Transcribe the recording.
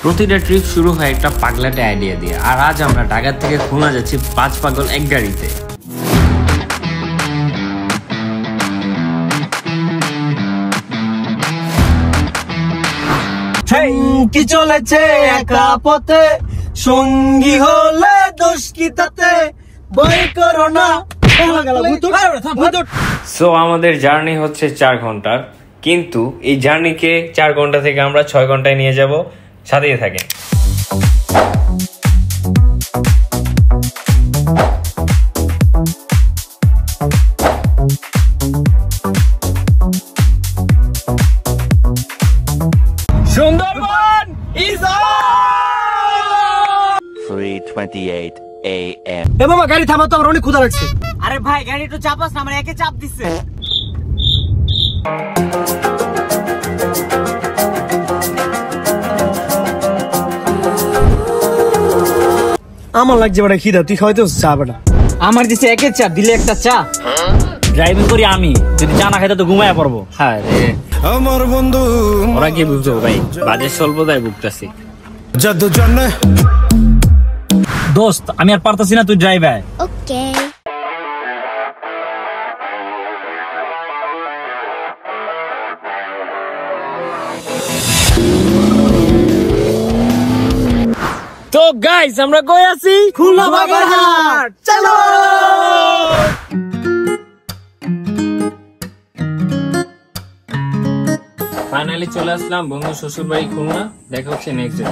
প্রতিটা ট্রিপ শুরু হয় একটা পাগলাটে আইডিয়া দিয়ে, আর আজ আমরা ঢাকা থেকে খুলনা যাচ্ছি 5 পাগল এক গাড়িতে। কি চলেছে একা পথে, সঙ্গী হলে দোষ কি তাতে, ভয় করো না। সো আমাদের জার্নি হচ্ছে 4 ঘন্টার, কিন্তু এই জার্নিকে 4 ঘন্টা থেকে আমরা 6 ঘন্টায় নিয়ে যাব। সাথেই থাকেন। Sundarban is on. 3:28 AM. এ মামা গাড়ি থামা তো, আমার অনেক ক্ষুধা লাগছে। আরে ভাই গাড়ি একটু চাপাস না, আমার একে চাপ দিচ্ছে। আমার লাগছে বড় খিদা, তুই খাওয়াইতে চা বেটা। আমার দিছে একে চাপ, দিলে একটা চা। ড্রাইভিং করি আমি, যদি চা না খাইতে তো ঘুমায় পড়বো। হ্যাঁ রে আমার বন্ধু ওরা কি বুঝছো ভাই, বাজে স্বল্পতায় ভুগতেছি। জাদু জানে দোস্ত আমি আর পারতাছি না, তুই ড্রাইভার। Okay. তো গাইস আমরা কই আছি? খুলনা বাগেরহাট, চলো। ফাইনালি চলে আসলাম বন্ধু শ্বশুর বাড়ি খুলনা। দেখা হচ্ছে নেক্সট ডে।